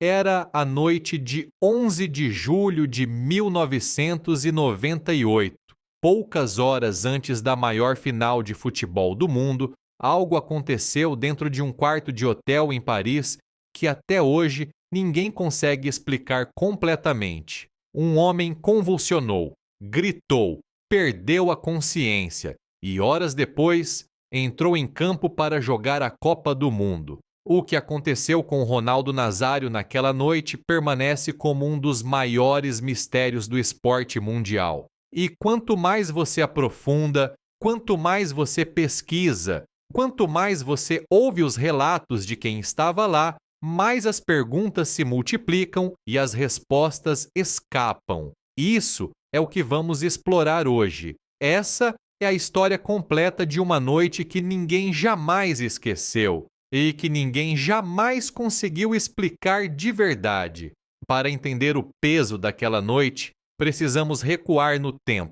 Era a noite de 11 de julho de 1998. Poucas horas antes da maior final de futebol do mundo, algo aconteceu dentro de um quarto de hotel em Paris que até hoje ninguém consegue explicar completamente. Um homem convulsionou, gritou, perdeu a consciência e, horas depois, entrou em campo para jogar a Copa do Mundo. O que aconteceu com Ronaldo Nazário naquela noite permanece como um dos maiores mistérios do esporte mundial. E quanto mais você aprofunda, quanto mais você pesquisa, quanto mais você ouve os relatos de quem estava lá, mais as perguntas se multiplicam e as respostas escapam. Isso é o que vamos explorar hoje. Essa é a história completa de uma noite que ninguém jamais esqueceu e que ninguém jamais conseguiu explicar de verdade. Para entender o peso daquela noite, precisamos recuar no tempo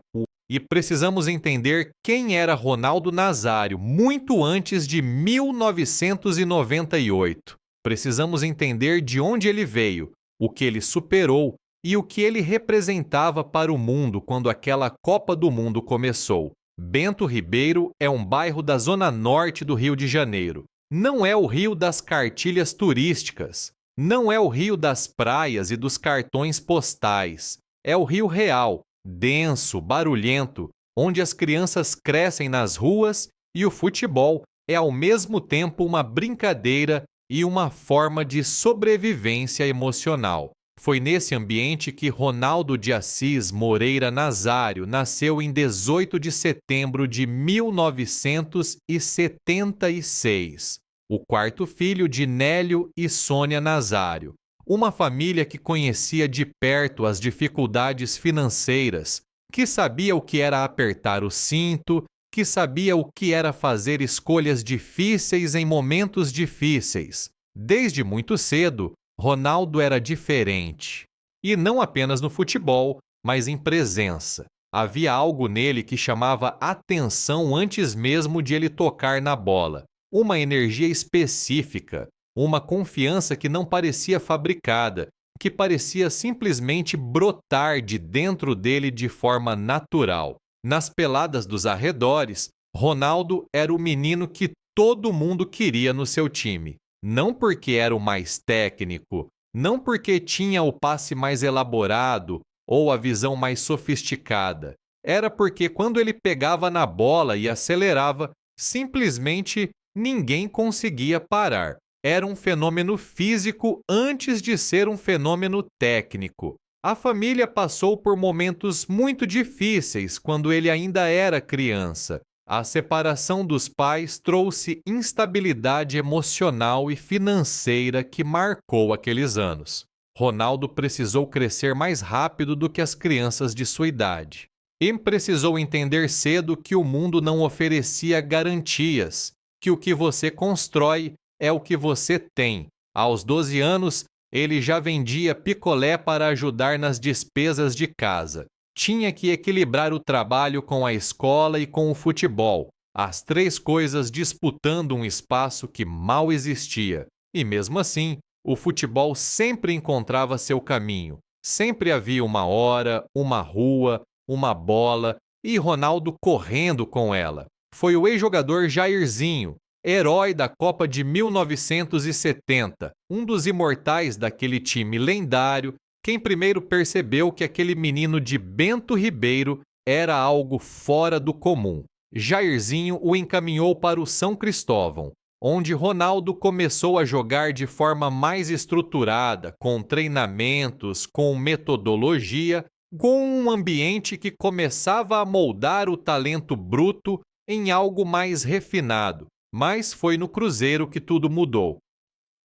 e precisamos entender quem era Ronaldo Nazário muito antes de 1998. Precisamos entender de onde ele veio, o que ele superou e o que ele representava para o mundo quando aquela Copa do Mundo começou. Bento Ribeiro é um bairro da zona norte do Rio de Janeiro. Não é o Rio das cartilhas turísticas. Não é o Rio das praias e dos cartões postais. É o Rio real, denso, barulhento, onde as crianças crescem nas ruas e o futebol é ao mesmo tempo uma brincadeira e uma forma de sobrevivência emocional. Foi nesse ambiente que Ronaldo de Assis Moreira Nazário nasceu em 18 de setembro de 1976, o quarto filho de Nélio e Sônia Nazário. Uma família que conhecia de perto as dificuldades financeiras, que sabia o que era apertar o cinto, que sabia o que era fazer escolhas difíceis em momentos difíceis. Desde muito cedo, Ronaldo era diferente. E não apenas no futebol, mas em presença. Havia algo nele que chamava atenção antes mesmo de ele tocar na bola. Uma energia específica, uma confiança que não parecia fabricada, que parecia simplesmente brotar de dentro dele de forma natural. Nas peladas dos arredores, Ronaldo era o menino que todo mundo queria no seu time. Não porque era o mais técnico, não porque tinha o passe mais elaborado ou a visão mais sofisticada. Era porque quando ele pegava na bola e acelerava, simplesmente ninguém conseguia parar. Era um fenômeno físico antes de ser um fenômeno técnico. A família passou por momentos muito difíceis quando ele ainda era criança. A separação dos pais trouxe instabilidade emocional e financeira que marcou aqueles anos. Ronaldo precisou crescer mais rápido do que as crianças de sua idade. E precisou entender cedo que o mundo não oferecia garantias, que o que você constrói é o que você tem. Aos 12 anos, ele já vendia picolé para ajudar nas despesas de casa. Tinha que equilibrar o trabalho com a escola e com o futebol, as três coisas disputando um espaço que mal existia. E mesmo assim, o futebol sempre encontrava seu caminho. Sempre havia uma hora, uma rua, uma bola e Ronaldo correndo com ela. Foi o ex-jogador Jairzinho, herói da Copa de 1970, um dos imortais daquele time lendário, quem primeiro percebeu que aquele menino de Bento Ribeiro era algo fora do comum. Jairzinho o encaminhou para o São Cristóvão, onde Ronaldo começou a jogar de forma mais estruturada, com treinamentos, com metodologia, com um ambiente que começava a moldar o talento bruto em algo mais refinado. Mas foi no Cruzeiro que tudo mudou.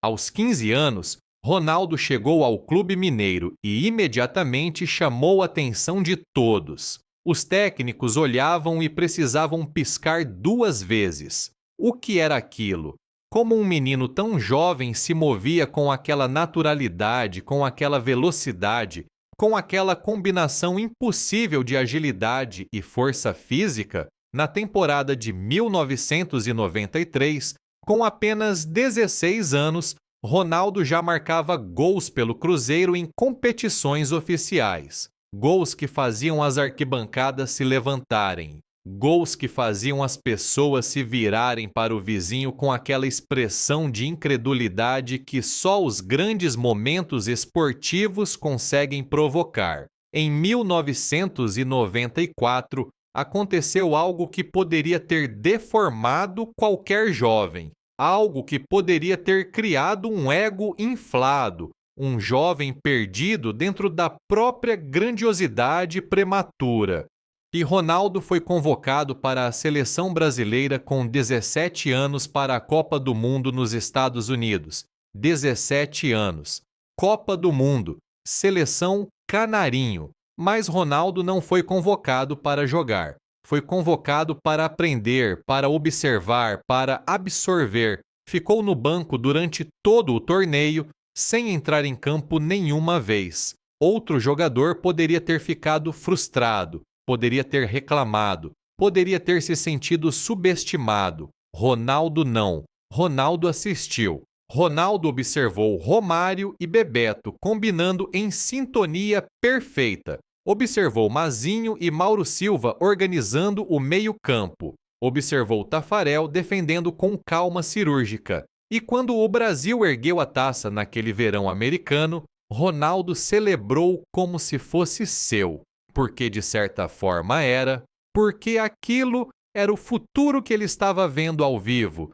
Aos 15 anos, Ronaldo chegou ao Clube Mineiro e imediatamente chamou a atenção de todos. Os técnicos olhavam e precisavam piscar 2 vezes. O que era aquilo? Como um menino tão jovem se movia com aquela naturalidade, com aquela velocidade, com aquela combinação impossível de agilidade e força física? Na temporada de 1993, com apenas 16 anos, Ronaldo já marcava gols pelo Cruzeiro em competições oficiais. Gols que faziam as arquibancadas se levantarem. Gols que faziam as pessoas se virarem para o vizinho com aquela expressão de incredulidade que só os grandes momentos esportivos conseguem provocar. Em 1994, aconteceu algo que poderia ter deformado qualquer jovem, algo que poderia ter criado um ego inflado, um jovem perdido dentro da própria grandiosidade prematura. E Ronaldo foi convocado para a seleção brasileira com 17 anos para a Copa do Mundo nos Estados Unidos. 17 anos. Copa do Mundo. Seleção Canarinho. Mas Ronaldo não foi convocado para jogar. Foi convocado para aprender, para observar, para absorver. Ficou no banco durante todo o torneio, sem entrar em campo nenhuma vez. Outro jogador poderia ter ficado frustrado, poderia ter reclamado, poderia ter se sentido subestimado. Ronaldo não. Ronaldo assistiu. Ronaldo observou Romário e Bebeto combinando em sintonia perfeita. Observou Mazinho e Mauro Silva organizando o meio-campo. Observou Tafarel defendendo com calma cirúrgica. E quando o Brasil ergueu a taça naquele verão americano, Ronaldo celebrou como se fosse seu. Porque de certa forma era, porque aquilo era o futuro que ele estava vendo ao vivo,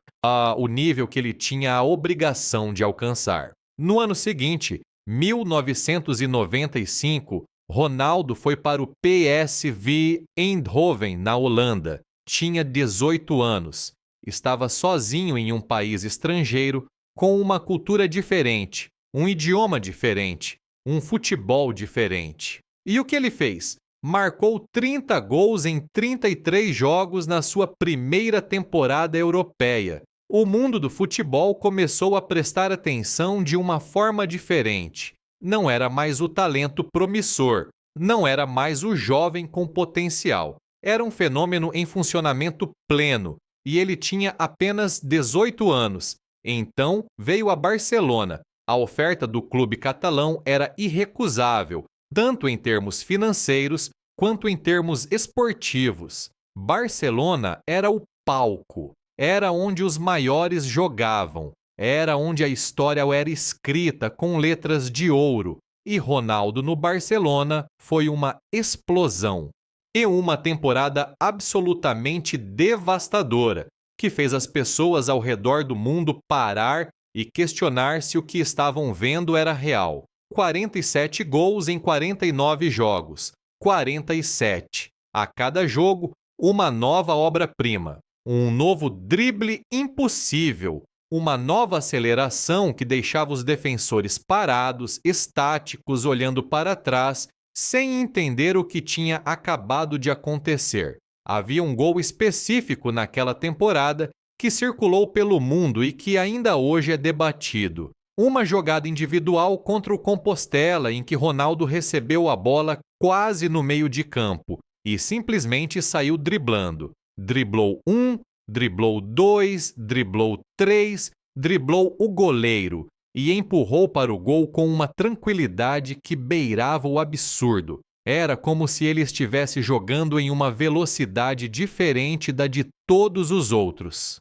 o nível que ele tinha a obrigação de alcançar. No ano seguinte, 1995, Ronaldo foi para o PSV Eindhoven, na Holanda. Tinha 18 anos. Estava sozinho em um país estrangeiro, com uma cultura diferente, um idioma diferente, um futebol diferente. E o que ele fez? Marcou 30 gols em 33 jogos na sua primeira temporada europeia. O mundo do futebol começou a prestar atenção de uma forma diferente. Não era mais o talento promissor, não era mais o jovem com potencial. Era um fenômeno em funcionamento pleno, e ele tinha apenas 18 anos. Então veio a Barcelona. A oferta do clube catalão era irrecusável, tanto em termos financeiros quanto em termos esportivos. Barcelona era o palco, era onde os maiores jogavam, era onde a história era escrita com letras de ouro, e Ronaldo no Barcelona foi uma explosão. E uma temporada absolutamente devastadora, que fez as pessoas ao redor do mundo parar e questionar se o que estavam vendo era real. 47 gols em 49 jogos. 47. A cada jogo, uma nova obra-prima. Um novo drible impossível. Uma nova aceleração que deixava os defensores parados, estáticos, olhando para trás, sem entender o que tinha acabado de acontecer. Havia um gol específico naquela temporada que circulou pelo mundo e que ainda hoje é debatido. Uma jogada individual contra o Compostela em que Ronaldo recebeu a bola quase no meio de campo e simplesmente saiu driblando. Driblou 1, driblou 2, driblou 3, driblou o goleiro e empurrou para o gol com uma tranquilidade que beirava o absurdo. Era como se ele estivesse jogando em uma velocidade diferente da de todos os outros.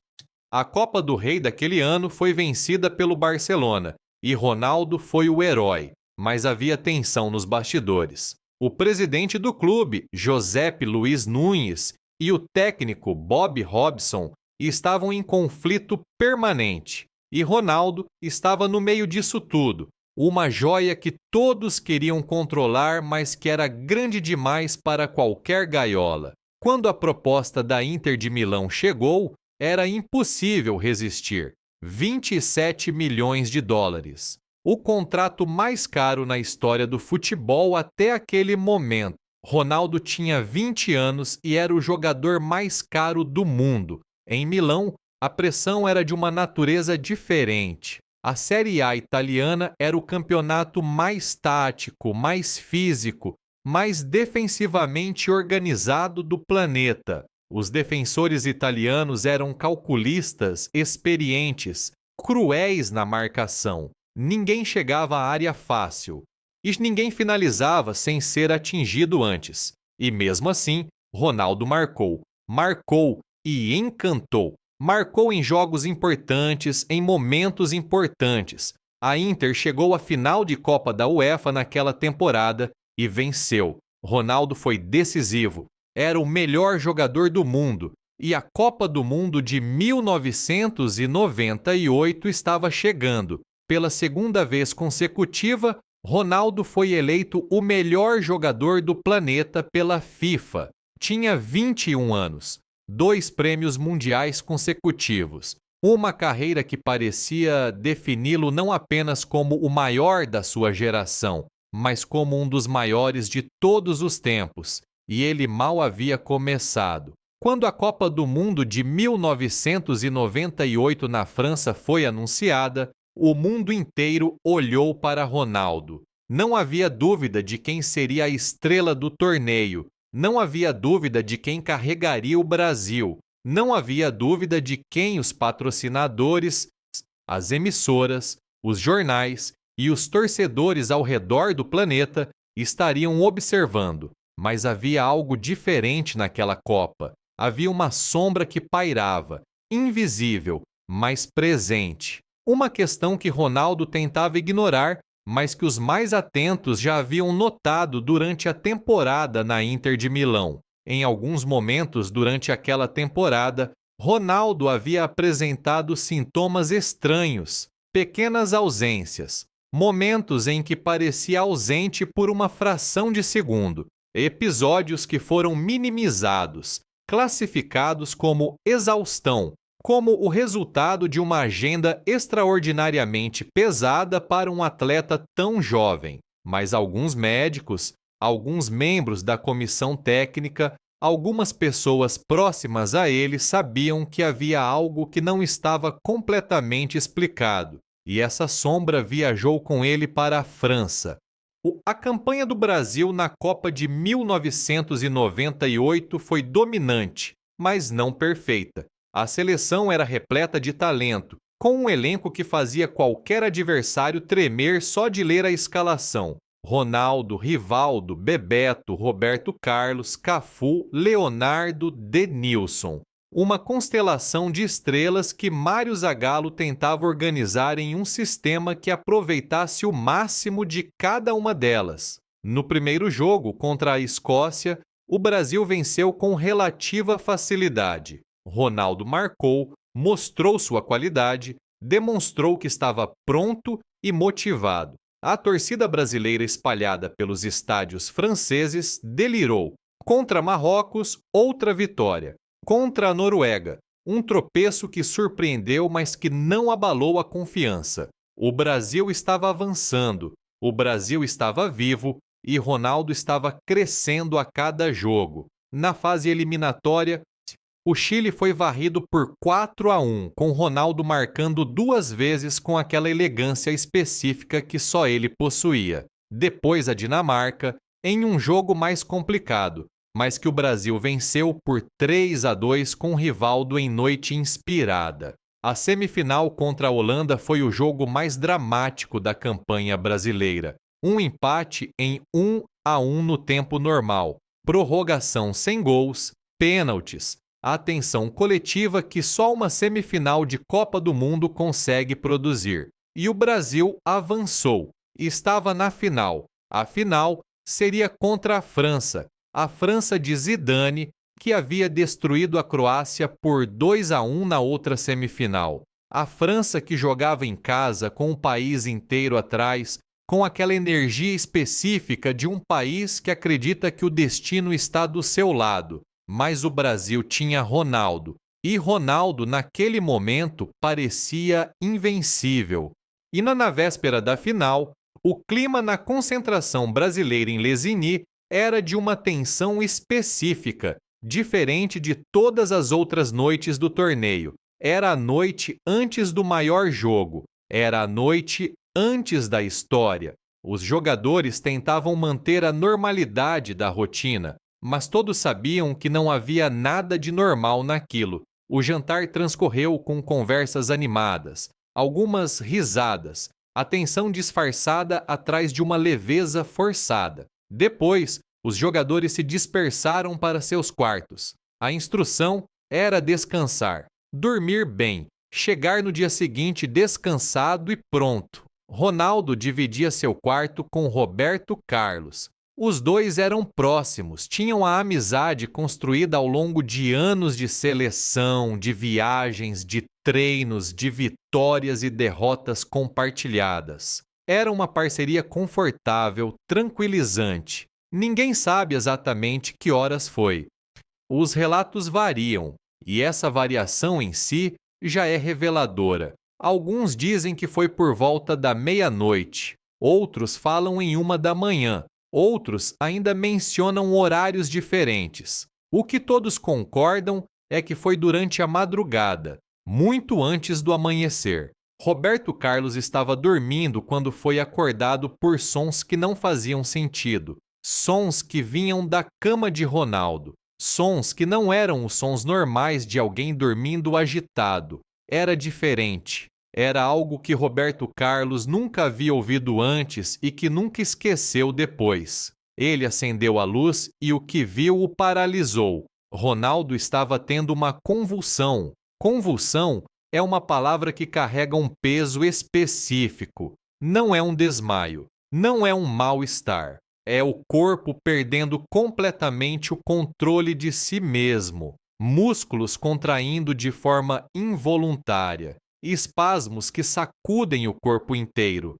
A Copa do Rei daquele ano foi vencida pelo Barcelona e Ronaldo foi o herói, mas havia tensão nos bastidores. O presidente do clube, Josep Luiz Nunes, e o técnico Bob Robson estavam em conflito permanente. E Ronaldo estava no meio disso tudo, uma joia que todos queriam controlar, mas que era grande demais para qualquer gaiola. Quando a proposta da Inter de Milão chegou, era impossível resistir. 27 milhões de dólares. O contrato mais caro na história do futebol até aquele momento. Ronaldo tinha 20 anos e era o jogador mais caro do mundo. Em Milão, a pressão era de uma natureza diferente. A Série A italiana era o campeonato mais tático, mais físico, mais defensivamente organizado do planeta. Os defensores italianos eram calculistas, experientes, cruéis na marcação. Ninguém chegava à área fácil. E ninguém finalizava sem ser atingido antes. E mesmo assim, Ronaldo marcou. Marcou e encantou. Marcou em jogos importantes, em momentos importantes. A Inter chegou à final de Copa da UEFA naquela temporada e venceu. Ronaldo foi decisivo. Era o melhor jogador do mundo. E a Copa do Mundo de 1998 estava chegando. Pela segunda vez consecutiva, Ronaldo foi eleito o melhor jogador do planeta pela FIFA. Tinha 21 anos, 2 prêmios mundiais consecutivos, uma carreira que parecia defini-lo não apenas como o maior da sua geração, mas como um dos maiores de todos os tempos. E ele mal havia começado. Quando a Copa do Mundo de 1998 na França foi anunciada, o mundo inteiro olhou para Ronaldo. Não havia dúvida de quem seria a estrela do torneio. Não havia dúvida de quem carregaria o Brasil. Não havia dúvida de quem os patrocinadores, as emissoras, os jornais e os torcedores ao redor do planeta estariam observando. Mas havia algo diferente naquela Copa. Havia uma sombra que pairava, invisível, mas presente. Uma questão que Ronaldo tentava ignorar, mas que os mais atentos já haviam notado durante a temporada na Inter de Milão. Em alguns momentos durante aquela temporada, Ronaldo havia apresentado sintomas estranhos, pequenas ausências, momentos em que parecia ausente por uma fração de segundo, episódios que foram minimizados, classificados como exaustão, como o resultado de uma agenda extraordinariamente pesada para um atleta tão jovem. Mas alguns médicos, alguns membros da comissão técnica, algumas pessoas próximas a ele sabiam que havia algo que não estava completamente explicado, e essa sombra viajou com ele para a França. A campanha do Brasil na Copa de 1998 foi dominante, mas não perfeita. A seleção era repleta de talento, com um elenco que fazia qualquer adversário tremer só de ler a escalação. Ronaldo, Rivaldo, Bebeto, Roberto Carlos, Cafu, Leonardo, Denilson. Uma constelação de estrelas que Mário Zagallo tentava organizar em um sistema que aproveitasse o máximo de cada uma delas. No primeiro jogo, contra a Escócia, o Brasil venceu com relativa facilidade. Ronaldo marcou, mostrou sua qualidade, demonstrou que estava pronto e motivado. A torcida brasileira espalhada pelos estádios franceses delirou. Contra Marrocos, outra vitória. Contra a Noruega, um tropeço que surpreendeu, mas que não abalou a confiança. O Brasil estava avançando, o Brasil estava vivo e Ronaldo estava crescendo a cada jogo. Na fase eliminatória, o Chile foi varrido por 4-1, com Ronaldo marcando 2 vezes com aquela elegância específica que só ele possuía. Depois a Dinamarca, em um jogo mais complicado, mas que o Brasil venceu por 3-2 com Rivaldo em noite inspirada. A semifinal contra a Holanda foi o jogo mais dramático da campanha brasileira. Um empate em 1-1 no tempo normal, prorrogação sem gols, pênaltis, a tensão coletiva que só uma semifinal de Copa do Mundo consegue produzir. E o Brasil avançou, estava na final. A final seria contra a França de Zidane, que havia destruído a Croácia por 2-1 na outra semifinal. A França que jogava em casa com o país inteiro atrás, com aquela energia específica de um país que acredita que o destino está do seu lado. Mas o Brasil tinha Ronaldo, e Ronaldo naquele momento parecia invencível. E na véspera da final, o clima na concentração brasileira em Lesigny era de uma tensão específica, diferente de todas as outras noites do torneio. Era a noite antes do maior jogo, era a noite antes da história. Os jogadores tentavam manter a normalidade da rotina, mas todos sabiam que não havia nada de normal naquilo. O jantar transcorreu com conversas animadas. algumas risadas, atenção disfarçada atrás de uma leveza forçada. Depois, os jogadores se dispersaram para seus quartos. A instrução era descansar, dormir bem, chegar no dia seguinte descansado e pronto. Ronaldo dividia seu quarto com Roberto Carlos. Os dois eram próximos, tinham a amizade construída ao longo de anos de seleção, de viagens, de treinos, de vitórias e derrotas compartilhadas. Era uma parceria confortável, tranquilizante. Ninguém sabe exatamente que horas foi. Os relatos variam, e essa variação em si já é reveladora. Alguns dizem que foi por volta da meia-noite, outros falam em 1 da manhã, outros ainda mencionam horários diferentes. O que todos concordam é que foi durante a madrugada, muito antes do amanhecer. Roberto Carlos estava dormindo quando foi acordado por sons que não faziam sentido, sons que vinham da cama de Ronaldo, sons que não eram os sons normais de alguém dormindo agitado. Era diferente. Era algo que Roberto Carlos nunca havia ouvido antes e que nunca esqueceu depois. Ele acendeu a luz e o que viu o paralisou. Ronaldo estava tendo uma convulsão. Convulsão é uma palavra que carrega um peso específico. Não é um desmaio, não é um mal-estar. É o corpo perdendo completamente o controle de si mesmo, músculos contraindo de forma involuntária, espasmos que sacudem o corpo inteiro.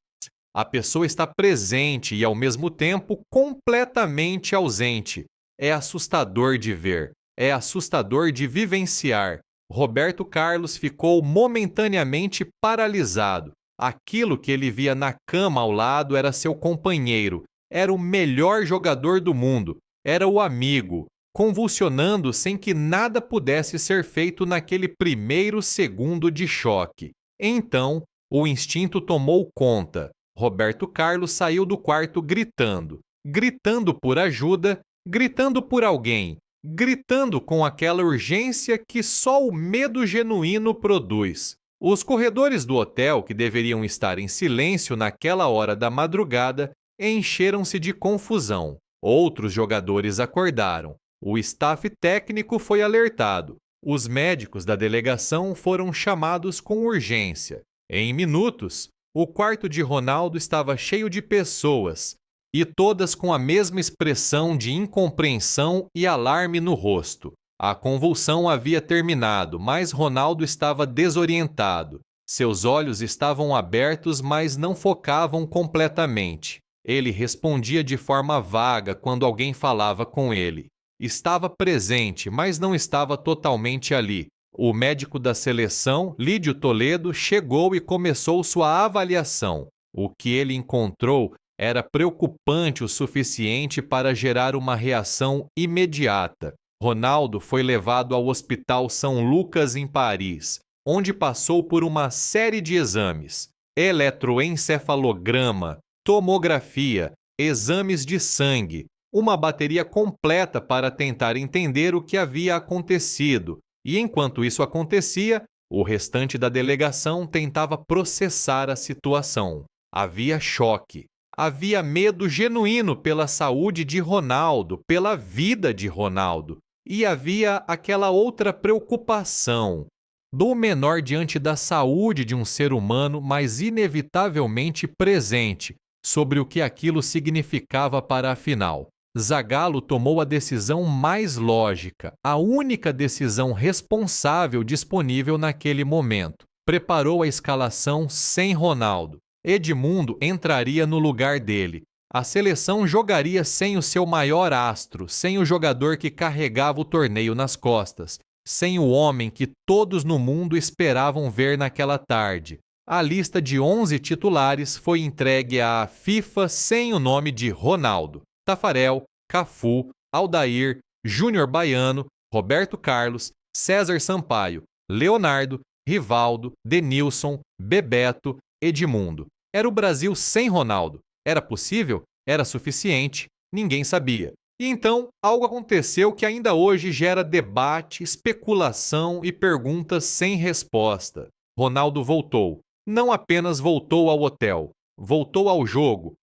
A pessoa está presente e, ao mesmo tempo, completamente ausente. É assustador de ver, é assustador de vivenciar. Roberto Carlos ficou momentaneamente paralisado. Aquilo que ele via na cama ao lado era seu companheiro. Era o melhor jogador do mundo, era o amigo, convulsionando sem que nada pudesse ser feito naquele primeiro segundo de choque. Então, o instinto tomou conta. Roberto Carlos saiu do quarto gritando, gritando por ajuda, gritando por alguém, gritando com aquela urgência que só o medo genuíno produz. Os corredores do hotel, que deveriam estar em silêncio naquela hora da madrugada, encheram-se de confusão. Outros jogadores acordaram. O staff técnico foi alertado. Os médicos da delegação foram chamados com urgência. Em minutos, o quarto de Ronaldo estava cheio de pessoas, e todas com a mesma expressão de incompreensão e alarme no rosto. A convulsão havia terminado, mas Ronaldo estava desorientado. Seus olhos estavam abertos, mas não focavam completamente. Ele respondia de forma vaga quando alguém falava com ele. Estava presente, mas não estava totalmente ali. O médico da seleção, Lídio Toledo, chegou e começou sua avaliação. O que ele encontrou era preocupante o suficiente para gerar uma reação imediata. Ronaldo foi levado ao Hospital São Lucas, em Paris, onde passou por uma série de exames: eletroencefalograma, tomografia, exames de sangue, uma bateria completa para tentar entender o que havia acontecido. E enquanto isso acontecia, o restante da delegação tentava processar a situação. Havia choque, havia medo genuíno pela saúde de Ronaldo, pela vida de Ronaldo, e havia aquela outra preocupação do menor diante da saúde de um ser humano, mas inevitavelmente presente, sobre o que aquilo significava para a final. Zagallo tomou a decisão mais lógica, a única decisão responsável disponível naquele momento. Preparou a escalação sem Ronaldo. Edmundo entraria no lugar dele. A seleção jogaria sem o seu maior astro, sem o jogador que carregava o torneio nas costas, sem o homem que todos no mundo esperavam ver naquela tarde. A lista de 11 titulares foi entregue à FIFA sem o nome de Ronaldo. Tafarel, Cafu, Aldair, Júnior Baiano, Roberto Carlos, César Sampaio, Leonardo, Rivaldo, Denilson, Bebeto, Edmundo. Era o Brasil sem Ronaldo. Era possível? Era suficiente? Ninguém sabia. E então, algo aconteceu que ainda hoje gera debate, especulação e perguntas sem resposta. Ronaldo voltou. Não apenas voltou ao hotel, voltou ao jogo,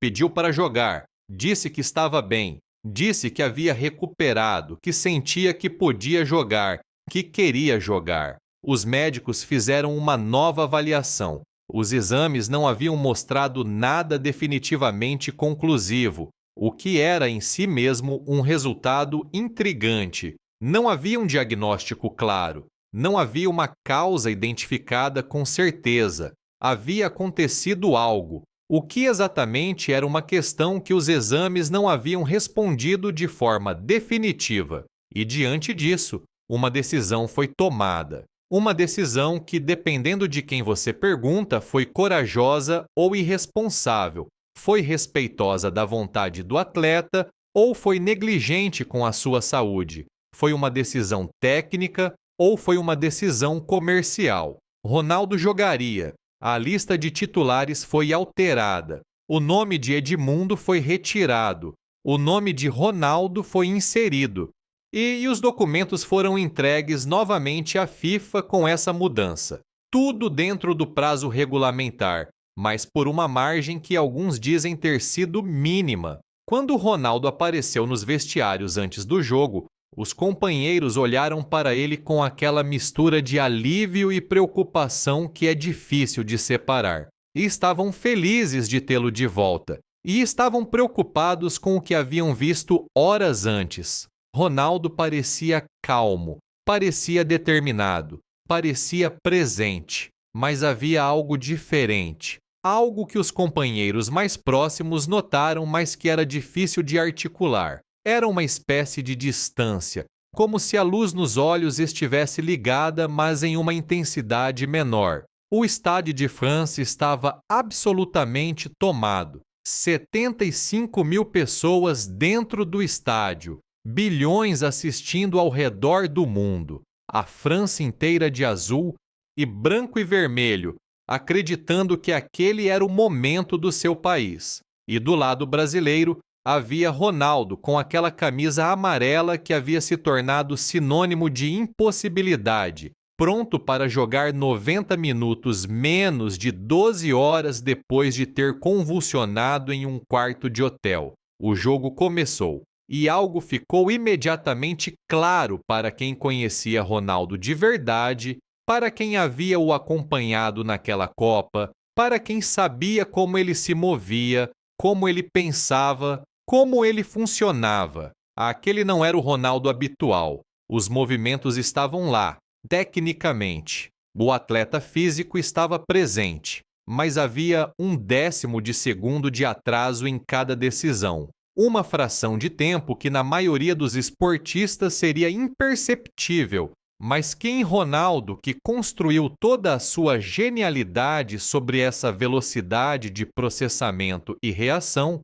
pediu para jogar, disse que estava bem, disse que havia recuperado, que sentia que podia jogar, que queria jogar. Os médicos fizeram uma nova avaliação. Os exames não haviam mostrado nada definitivamente conclusivo, o que era em si mesmo um resultado intrigante. Não havia um diagnóstico claro, não havia uma causa identificada com certeza. Havia acontecido algo. O que exatamente era uma questão que os exames não haviam respondido de forma definitiva. E diante disso, uma decisão foi tomada. Uma decisão que, dependendo de quem você pergunta, foi corajosa ou irresponsável, foi respeitosa da vontade do atleta ou foi negligente com a sua saúde, foi uma decisão técnica ou foi uma decisão comercial. Ronaldo jogaria. A lista de titulares foi alterada. O nome de Edmundo foi retirado. O nome de Ronaldo foi inserido. E os documentos foram entregues novamente à FIFA com essa mudança. Tudo dentro do prazo regulamentar, mas por uma margem que alguns dizem ter sido mínima. Quando Ronaldo apareceu nos vestiários antes do jogo, os companheiros olharam para ele com aquela mistura de alívio e preocupação que é difícil de separar. E estavam felizes de tê-lo de volta. E estavam preocupados com o que haviam visto horas antes. Ronaldo parecia calmo, parecia determinado, parecia presente, mas havia algo diferente. Algo que os companheiros mais próximos notaram, mas que era difícil de articular. Era uma espécie de distância, como se a luz nos olhos estivesse ligada, mas em uma intensidade menor. O Stade de France estava absolutamente tomado. 75 mil pessoas dentro do estádio, bilhões assistindo ao redor do mundo, a França inteira de azul e branco e vermelho, acreditando que aquele era o momento do seu país. E do lado brasileiro, havia Ronaldo com aquela camisa amarela que havia se tornado sinônimo de impossibilidade, pronto para jogar 90 minutos menos de 12 horas depois de ter convulsionado em um quarto de hotel. O jogo começou e algo ficou imediatamente claro para quem conhecia Ronaldo de verdade, para quem havia o acompanhado naquela Copa, para quem sabia como ele se movia, como ele pensava, como ele funcionava. Aquele não era o Ronaldo habitual. Os movimentos estavam lá, tecnicamente. O atleta físico estava presente, mas havia 1/10 de segundo de atraso em cada decisão. Uma fração de tempo que na maioria dos esportistas seria imperceptível, mas que em Ronaldo, que construiu toda a sua genialidade sobre essa velocidade de processamento e reação,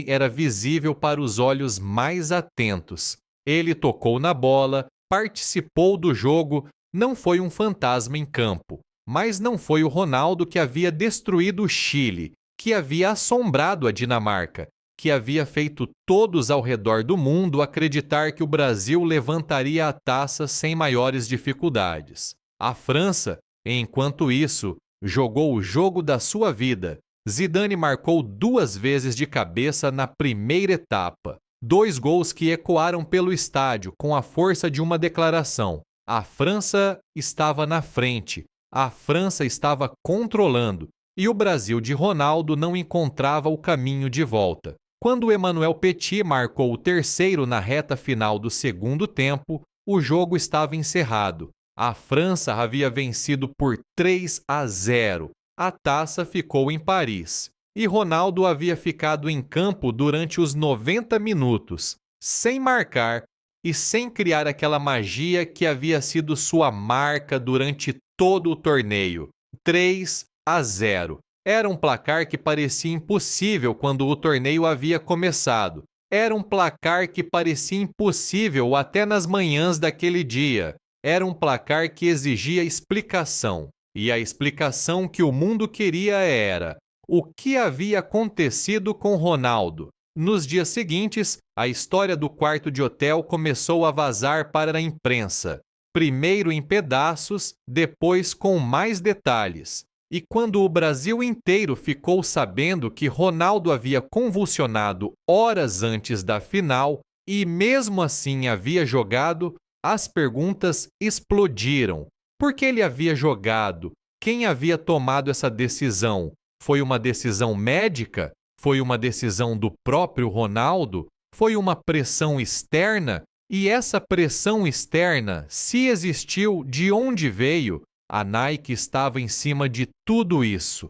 era visível para os olhos mais atentos. Ele tocou na bola, participou do jogo, não foi um fantasma em campo. Mas não foi o Ronaldo que havia destruído o Chile, que havia assombrado a Dinamarca, que havia feito todos ao redor do mundo acreditar que o Brasil levantaria a taça sem maiores dificuldades. A França, enquanto isso, jogou o jogo da sua vida. Zidane marcou 2 vezes de cabeça na primeira etapa. 2 gols que ecoaram pelo estádio com a força de uma declaração. A França estava na frente, a França estava controlando, e o Brasil de Ronaldo não encontrava o caminho de volta. Quando Emmanuel Petit marcou o terceiro na reta final do segundo tempo, o jogo estava encerrado. A França havia vencido por 3-0. A taça ficou em Paris. E Ronaldo havia ficado em campo durante os 90 minutos, sem marcar e sem criar aquela magia que havia sido sua marca durante todo o torneio. 3-0. Era um placar que parecia impossível quando o torneio havia começado. Era um placar que parecia impossível até nas manhãs daquele dia. Era um placar que exigia explicação. E a explicação que o mundo queria era: o que havia acontecido com Ronaldo? Nos dias seguintes, a história do quarto de hotel começou a vazar para a imprensa. Primeiro em pedaços, depois com mais detalhes. E quando o Brasil inteiro ficou sabendo que Ronaldo havia convulsionado horas antes da final e mesmo assim havia jogado, as perguntas explodiram. Por que ele havia jogado? Quem havia tomado essa decisão? Foi uma decisão médica? Foi uma decisão do próprio Ronaldo? Foi uma pressão externa? E essa pressão externa, se existiu, de onde veio? A Nike estava em cima de tudo isso.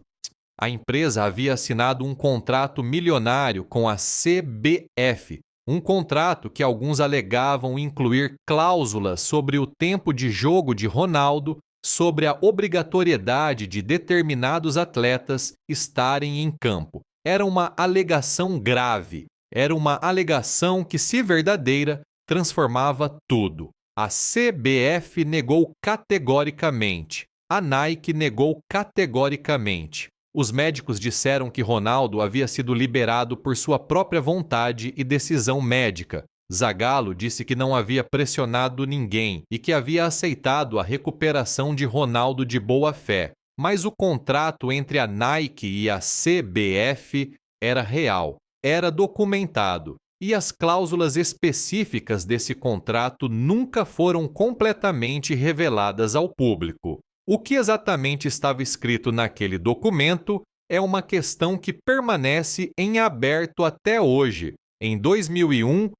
A empresa havia assinado um contrato milionário com a CBF, um contrato que alguns alegavam incluir cláusulas sobre o tempo de jogo de Ronaldo, sobre a obrigatoriedade de determinados atletas estarem em campo. Era uma alegação grave, era uma alegação que, se verdadeira, transformava tudo. A CBF negou categoricamente. A Nike negou categoricamente. Os médicos disseram que Ronaldo havia sido liberado por sua própria vontade e decisão médica. Zagallo disse que não havia pressionado ninguém e que havia aceitado a recuperação de Ronaldo de boa fé. Mas o contrato entre a Nike e a CBF era real, era documentado. E as cláusulas específicas desse contrato nunca foram completamente reveladas ao público. O que exatamente estava escrito naquele documento é uma questão que permanece em aberto até hoje. Em 2001,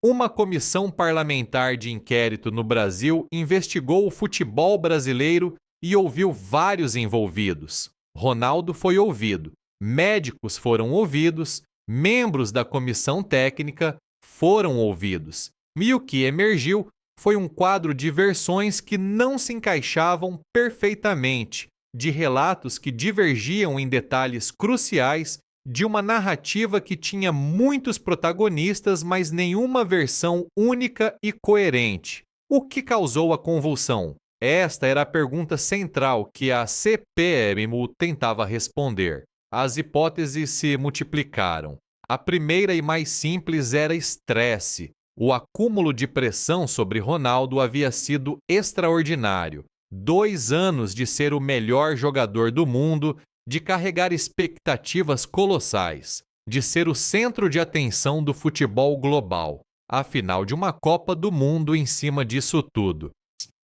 uma comissão parlamentar de inquérito no Brasil investigou o futebol brasileiro e ouviu vários envolvidos. Ronaldo foi ouvido, médicos foram ouvidos, membros da comissão técnica foram ouvidos. E o que emergiu foi um quadro de versões que não se encaixavam perfeitamente, de relatos que divergiam em detalhes cruciais, de uma narrativa que tinha muitos protagonistas, mas nenhuma versão única e coerente. O que causou a convulsão? Esta era a pergunta central que a CPMU tentava responder. As hipóteses se multiplicaram. A primeira e mais simples era estresse. O acúmulo de pressão sobre Ronaldo havia sido extraordinário. 2 anos de ser o melhor jogador do mundo, de carregar expectativas colossais, de ser o centro de atenção do futebol global. Afinal, de uma Copa do Mundo em cima disso tudo.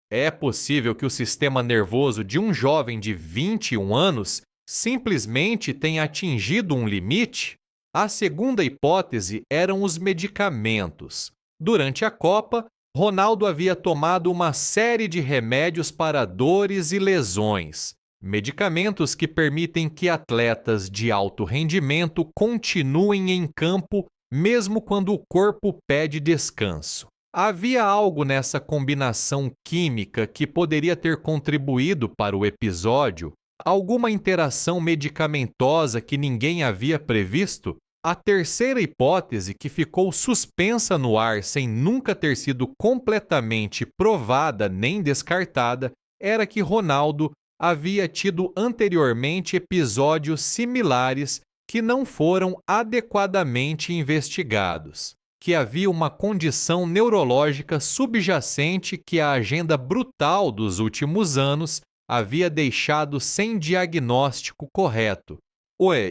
É possível que o sistema nervoso de um jovem de 21 anos simplesmente tenha atingido um limite? A segunda hipótese eram os medicamentos. Durante a Copa, Ronaldo havia tomado uma série de remédios para dores e lesões. Medicamentos que permitem que atletas de alto rendimento continuem em campo mesmo quando o corpo pede descanso. Havia algo nessa combinação química que poderia ter contribuído para o episódio? Alguma interação medicamentosa que ninguém havia previsto? A terceira hipótese, que ficou suspensa no ar sem nunca ter sido completamente provada nem descartada, era que Ronaldo havia tido anteriormente episódios similares que não foram adequadamente investigados, que havia uma condição neurológica subjacente que a agenda brutal dos últimos anos havia deixado sem diagnóstico correto.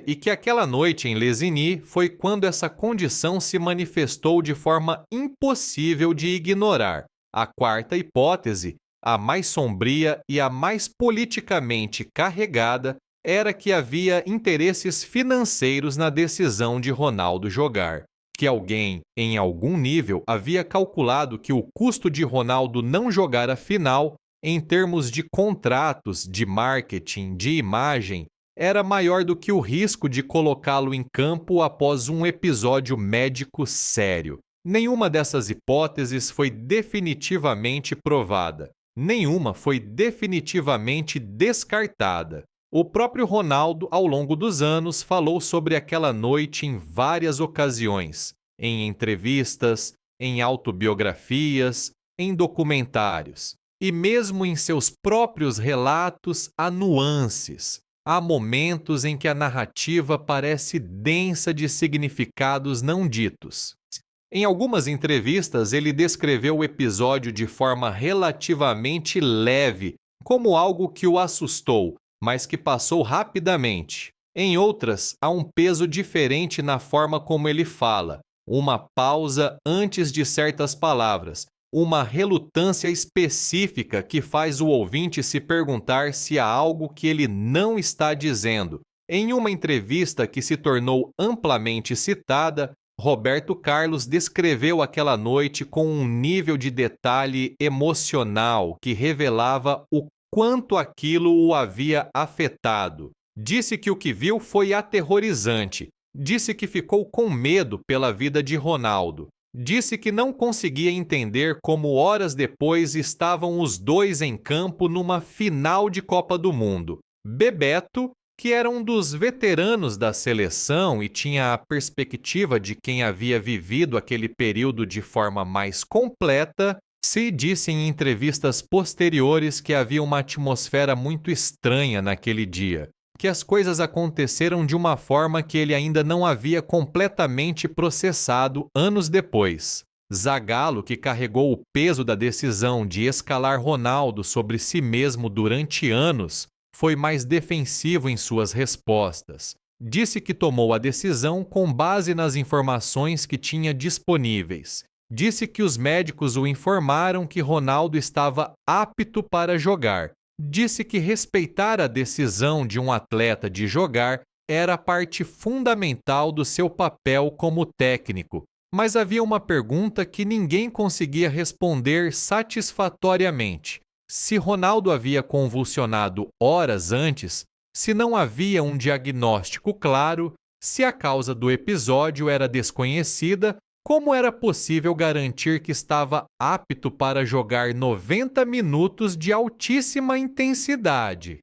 E que aquela noite em Les Unis foi quando essa condição se manifestou de forma impossível de ignorar. A quarta hipótese, a mais sombria e a mais politicamente carregada, era que havia interesses financeiros na decisão de Ronaldo jogar. Que alguém, em algum nível, havia calculado que o custo de Ronaldo não jogar a final, em termos de contratos, de marketing, de imagem, era maior do que o risco de colocá-lo em campo após um episódio médico sério. Nenhuma dessas hipóteses foi definitivamente provada. Nenhuma foi definitivamente descartada. O próprio Ronaldo, ao longo dos anos, falou sobre aquela noite em várias ocasiões, em entrevistas, em autobiografias, em documentários. E mesmo em seus próprios relatos, há nuances. Há momentos em que a narrativa parece densa de significados não ditos. Em algumas entrevistas, ele descreveu o episódio de forma relativamente leve, como algo que o assustou, mas que passou rapidamente. Em outras, há um peso diferente na forma como ele fala, uma pausa antes de certas palavras, uma relutância específica que faz o ouvinte se perguntar se há algo que ele não está dizendo. Em uma entrevista que se tornou amplamente citada, Roberto Carlos descreveu aquela noite com um nível de detalhe emocional que revelava o quanto aquilo o havia afetado. Disse que o que viu foi aterrorizante. Disse que ficou com medo pela vida de Ronaldo. Disse que não conseguia entender como horas depois estavam os dois em campo numa final de Copa do Mundo. Bebeto, que era um dos veteranos da seleção e tinha a perspectiva de quem havia vivido aquele período de forma mais completa, se disse em entrevistas posteriores que havia uma atmosfera muito estranha naquele dia, que as coisas aconteceram de uma forma que ele ainda não havia completamente processado anos depois. Zagallo, que carregou o peso da decisão de escalar Ronaldo sobre si mesmo durante anos, foi mais defensivo em suas respostas. Disse que tomou a decisão com base nas informações que tinha disponíveis. Disse que os médicos o informaram que Ronaldo estava apto para jogar. Disse que respeitar a decisão de um atleta de jogar era a parte fundamental do seu papel como técnico. Mas havia uma pergunta que ninguém conseguia responder satisfatoriamente. Se Ronaldo havia convulsionado horas antes, se não havia um diagnóstico claro, se a causa do episódio era desconhecida, como era possível garantir que estava apto para jogar 90 minutos de altíssima intensidade?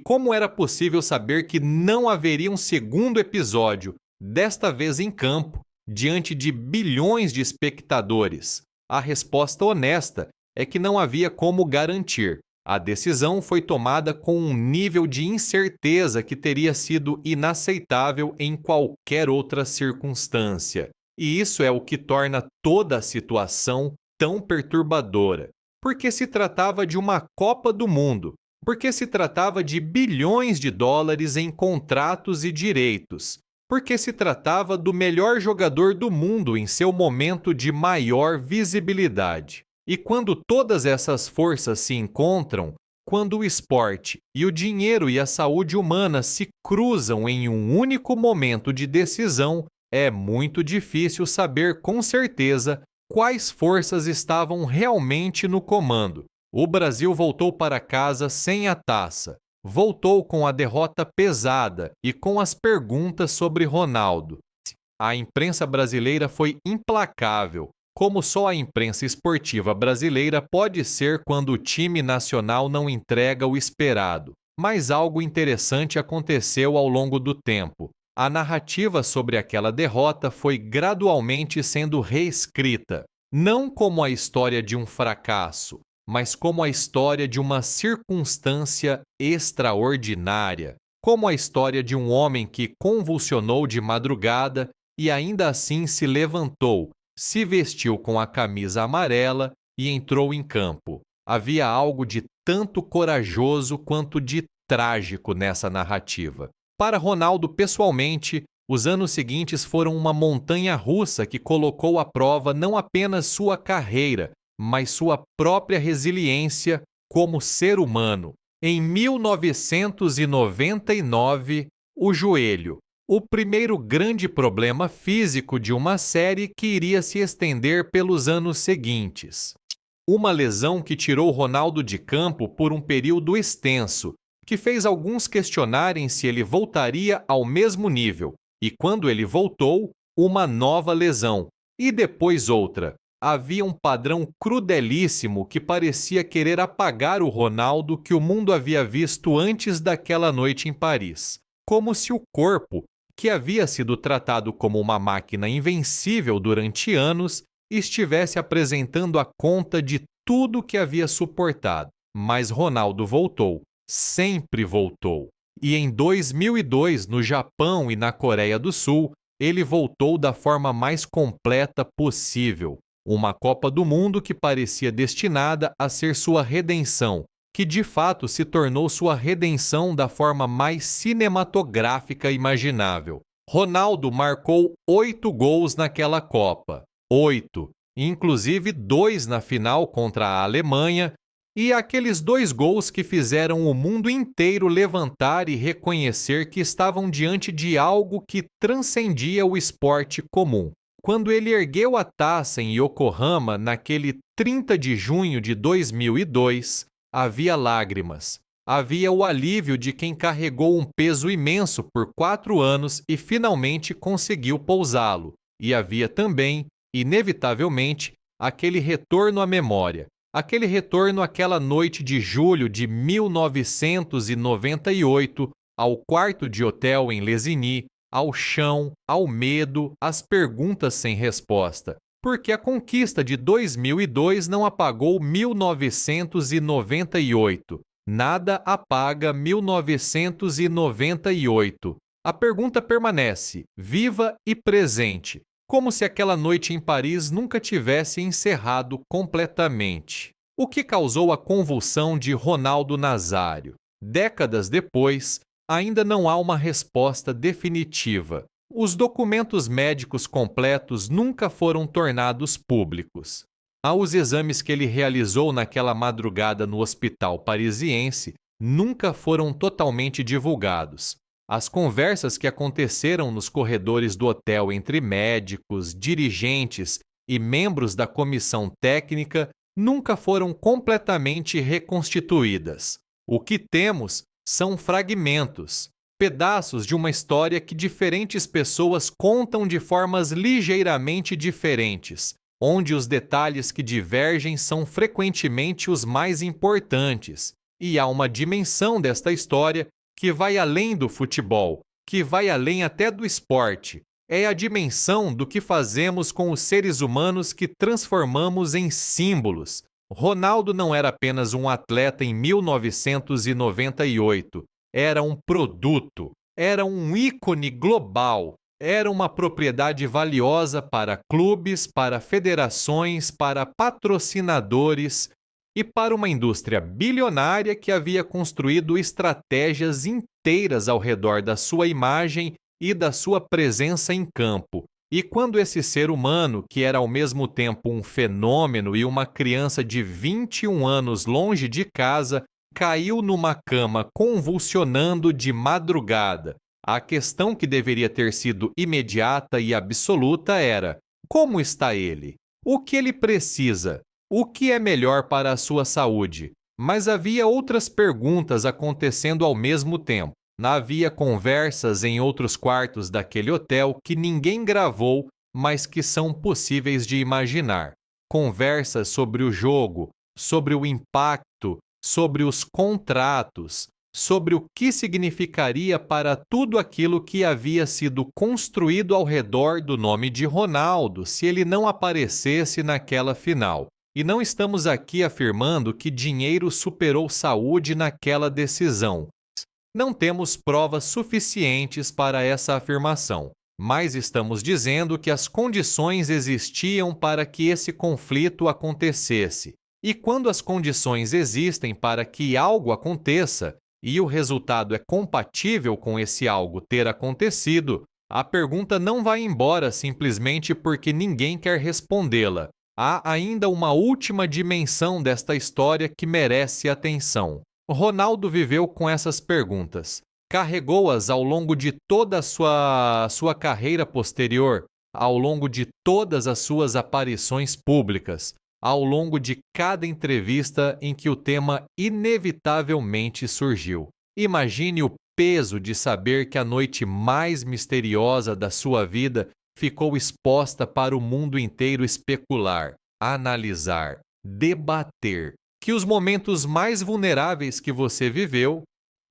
Como era possível saber que não haveria um segundo episódio, desta vez em campo, diante de bilhões de espectadores? A resposta honesta é que não havia como garantir. A decisão foi tomada com um nível de incerteza que teria sido inaceitável em qualquer outra circunstância. E isso é o que torna toda a situação tão perturbadora. Porque se tratava de uma Copa do Mundo, porque se tratava de bilhões de dólares em contratos e direitos, porque se tratava do melhor jogador do mundo em seu momento de maior visibilidade. E quando todas essas forças se encontram, quando o esporte e o dinheiro e a saúde humana se cruzam em um único momento de decisão, é muito difícil saber com certeza quais forças estavam realmente no comando. O Brasil voltou para casa sem a taça, voltou com a derrota pesada e com as perguntas sobre Ronaldo. A imprensa brasileira foi implacável, como só a imprensa esportiva brasileira pode ser quando o time nacional não entrega o esperado. Mas algo interessante aconteceu ao longo do tempo. A narrativa sobre aquela derrota foi gradualmente sendo reescrita, não como a história de um fracasso, mas como a história de uma circunstância extraordinária, como a história de um homem que convulsionou de madrugada e ainda assim se levantou, se vestiu com a camisa amarela e entrou em campo. Havia algo de tanto corajoso quanto de trágico nessa narrativa. Para Ronaldo, pessoalmente, os anos seguintes foram uma montanha-russa que colocou à prova não apenas sua carreira, mas sua própria resiliência como ser humano. Em 1999, o joelho, o primeiro grande problema físico de uma série que iria se estender pelos anos seguintes. Uma lesão que tirou Ronaldo de campo por um período extenso, que fez alguns questionarem se ele voltaria ao mesmo nível. E quando ele voltou, uma nova lesão, e depois outra. Havia um padrão crudelíssimo que parecia querer apagar o Ronaldo que o mundo havia visto antes daquela noite em Paris. Como se o corpo, que havia sido tratado como uma máquina invencível durante anos, estivesse apresentando a conta de tudo que havia suportado. Mas Ronaldo voltou, sempre voltou. E em 2002, no Japão e na Coreia do Sul, ele voltou da forma mais completa possível. Uma Copa do Mundo que parecia destinada a ser sua redenção, que de fato se tornou sua redenção da forma mais cinematográfica imaginável. Ronaldo marcou 8 gols naquela Copa. 8, inclusive 2 na final contra a Alemanha, e aqueles 2 gols que fizeram o mundo inteiro levantar e reconhecer que estavam diante de algo que transcendia o esporte comum. Quando ele ergueu a taça em Yokohama, naquele 30 de junho de 2002, havia lágrimas. Havia o alívio de quem carregou um peso imenso por 4 anos e finalmente conseguiu pousá-lo. E havia também, inevitavelmente, aquele retorno à memória. Aquele retorno àquela noite de julho de 1998, ao quarto de hotel em Les Unis, ao chão, ao medo, às perguntas sem resposta. Porque a conquista de 2002 não apagou 1998. Nada apaga 1998. A pergunta permanece, viva e presente, como se aquela noite em Paris nunca tivesse encerrado completamente. O que causou a convulsão de Ronaldo Nazário? Décadas depois, ainda não há uma resposta definitiva. Os documentos médicos completos nunca foram tornados públicos. Os exames que ele realizou naquela madrugada no hospital parisiense nunca foram totalmente divulgados. As conversas que aconteceram nos corredores do hotel entre médicos, dirigentes e membros da comissão técnica nunca foram completamente reconstituídas. O que temos são fragmentos, pedaços de uma história que diferentes pessoas contam de formas ligeiramente diferentes, onde os detalhes que divergem são frequentemente os mais importantes, e há uma dimensão desta história que vai além do futebol, que vai além até do esporte. É a dimensão do que fazemos com os seres humanos que transformamos em símbolos. Ronaldo não era apenas um atleta em 1998, era um produto, era um ícone global, era uma propriedade valiosa para clubes, para federações, para patrocinadores e para uma indústria bilionária que havia construído estratégias inteiras ao redor da sua imagem e da sua presença em campo. E quando esse ser humano, que era ao mesmo tempo um fenômeno e uma criança de 21 anos longe de casa, caiu numa cama convulsionando de madrugada, a questão que deveria ter sido imediata e absoluta era: como está ele? O que ele precisa? O que é melhor para a sua saúde? Mas havia outras perguntas acontecendo ao mesmo tempo. Havia conversas em outros quartos daquele hotel que ninguém gravou, mas que são possíveis de imaginar. Conversas sobre o jogo, sobre o impacto, sobre os contratos, sobre o que significaria para tudo aquilo que havia sido construído ao redor do nome de Ronaldo se ele não aparecesse naquela final. E não estamos aqui afirmando que dinheiro superou saúde naquela decisão. Não temos provas suficientes para essa afirmação, mas estamos dizendo que as condições existiam para que esse conflito acontecesse. E quando as condições existem para que algo aconteça, e o resultado é compatível com esse algo ter acontecido, a pergunta não vai embora simplesmente porque ninguém quer respondê-la. Há ainda uma última dimensão desta história que merece atenção. Ronaldo viveu com essas perguntas, carregou-as ao longo de toda a sua carreira posterior, ao longo de todas as suas aparições públicas, ao longo de cada entrevista em que o tema inevitavelmente surgiu. Imagine o peso de saber que a noite mais misteriosa da sua vida ficou exposta para o mundo inteiro especular, analisar, debater. Que os momentos mais vulneráveis que você viveu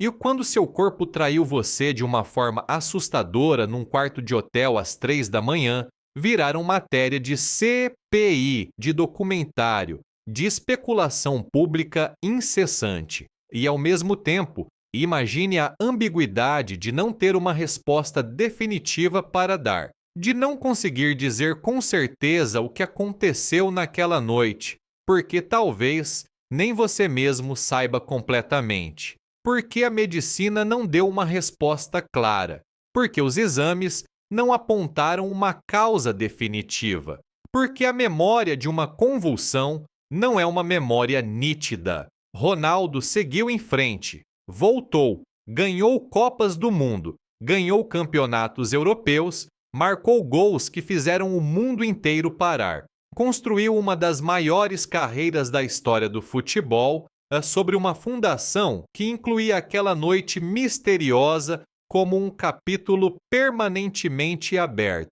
e quando seu corpo traiu você de uma forma assustadora num quarto de hotel às 3 da manhã, viraram matéria de CPI, de documentário, de especulação pública incessante. E, ao mesmo tempo, imagine a ambiguidade de não ter uma resposta definitiva para dar, de não conseguir dizer com certeza o que aconteceu naquela noite, porque talvez nem você mesmo saiba completamente. Porque a medicina não deu uma resposta clara. Porque os exames não apontaram uma causa definitiva. Porque a memória de uma convulsão não é uma memória nítida. Ronaldo seguiu em frente, voltou, ganhou Copas do Mundo, ganhou campeonatos europeus, marcou gols que fizeram o mundo inteiro parar. Construiu uma das maiores carreiras da história do futebol sobre uma fundação que incluía aquela noite misteriosa como um capítulo permanentemente aberto.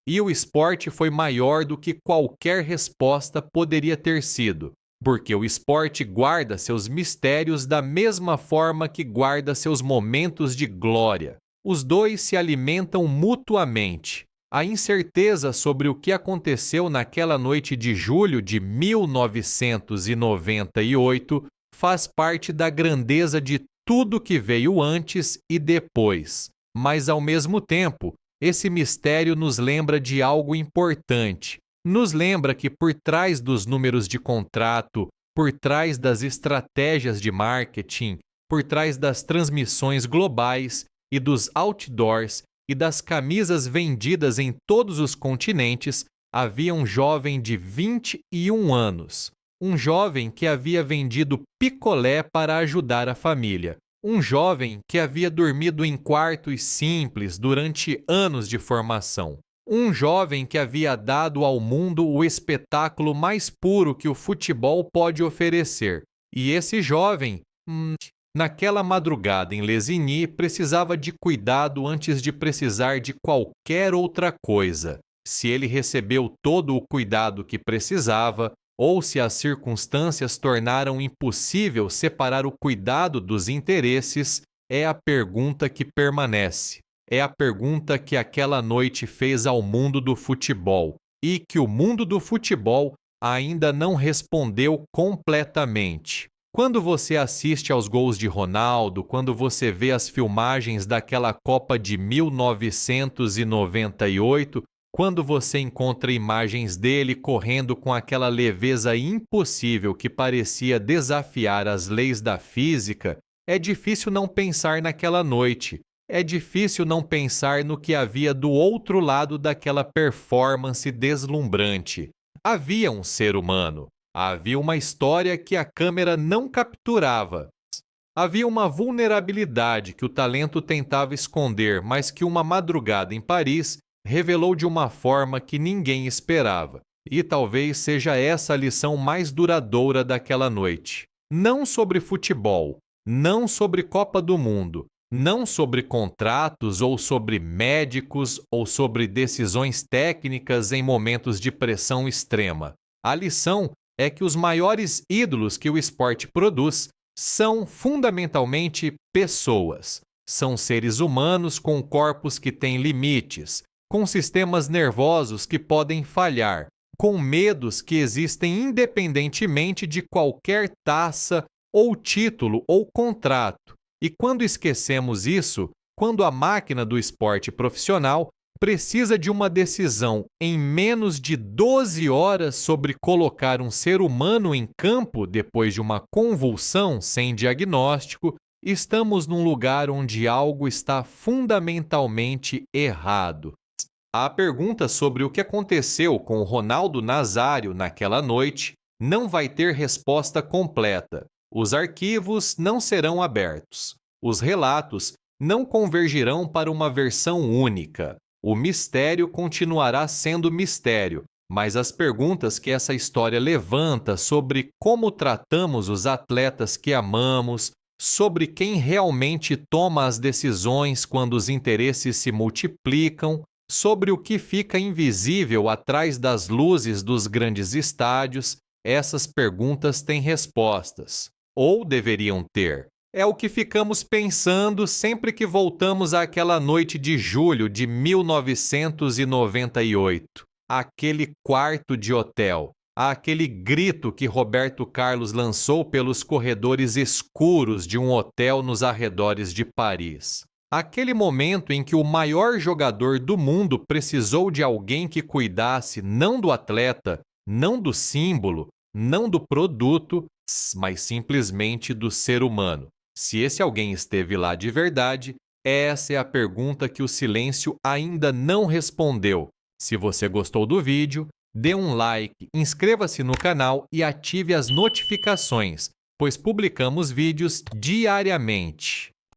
E o esporte foi maior do que qualquer resposta poderia ter sido, porque o esporte guarda seus mistérios da mesma forma que guarda seus momentos de glória. Os dois se alimentam mutuamente. A incerteza sobre o que aconteceu naquela noite de julho de 1998 faz parte da grandeza de tudo que veio antes e depois. Mas, ao mesmo tempo, esse mistério nos lembra de algo importante. Nos lembra que por trás dos números de contrato, por trás das estratégias de marketing, por trás das transmissões globais e dos outdoors e das camisas vendidas em todos os continentes, havia um jovem de 21 anos. Um jovem que havia vendido picolé para ajudar a família. Um jovem que havia dormido em quartos simples durante anos de formação. Um jovem que havia dado ao mundo o espetáculo mais puro que o futebol pode oferecer. E esse jovem, naquela madrugada em Lesigny, precisava de cuidado antes de precisar de qualquer outra coisa. Se ele recebeu todo o cuidado que precisava, ou se as circunstâncias tornaram impossível separar o cuidado dos interesses, é a pergunta que permanece. É a pergunta que aquela noite fez ao mundo do futebol e que o mundo do futebol ainda não respondeu completamente. Quando você assiste aos gols de Ronaldo, quando você vê as filmagens daquela Copa de 1998, quando você encontra imagens dele correndo com aquela leveza impossível que parecia desafiar as leis da física, é difícil não pensar naquela noite. É difícil não pensar no que havia do outro lado daquela performance deslumbrante. Havia um ser humano. Havia uma história que a câmera não capturava. Havia uma vulnerabilidade que o talento tentava esconder, mas que uma madrugada em Paris revelou de uma forma que ninguém esperava. E talvez seja essa a lição mais duradoura daquela noite. Não sobre futebol, não sobre Copa do Mundo, não sobre contratos ou sobre médicos ou sobre decisões técnicas em momentos de pressão extrema. A lição é que os maiores ídolos que o esporte produz são fundamentalmente pessoas. São seres humanos com corpos que têm limites, com sistemas nervosos que podem falhar, com medos que existem independentemente de qualquer taça ou título ou contrato. E quando esquecemos isso, quando a máquina do esporte profissional precisa de uma decisão em menos de 12 horas sobre colocar um ser humano em campo depois de uma convulsão sem diagnóstico, estamos num lugar onde algo está fundamentalmente errado. A pergunta sobre o que aconteceu com o Ronaldo Nazário naquela noite não vai ter resposta completa. Os arquivos não serão abertos. Os relatos não convergirão para uma versão única. O mistério continuará sendo mistério, mas as perguntas que essa história levanta sobre como tratamos os atletas que amamos, sobre quem realmente toma as decisões quando os interesses se multiplicam, sobre o que fica invisível atrás das luzes dos grandes estádios, essas perguntas têm respostas. Ou deveriam ter. É o que ficamos pensando sempre que voltamos àquela noite de julho de 1998. Aquele quarto de hotel. Aquele grito que Roberto Carlos lançou pelos corredores escuros de um hotel nos arredores de Paris. Aquele momento em que o maior jogador do mundo precisou de alguém que cuidasse não do atleta, não do símbolo, não do produto, mas simplesmente do ser humano. Se esse alguém esteve lá de verdade, essa é a pergunta que o silêncio ainda não respondeu. Se você gostou do vídeo, dê um like, inscreva-se no canal e ative as notificações, pois publicamos vídeos diariamente.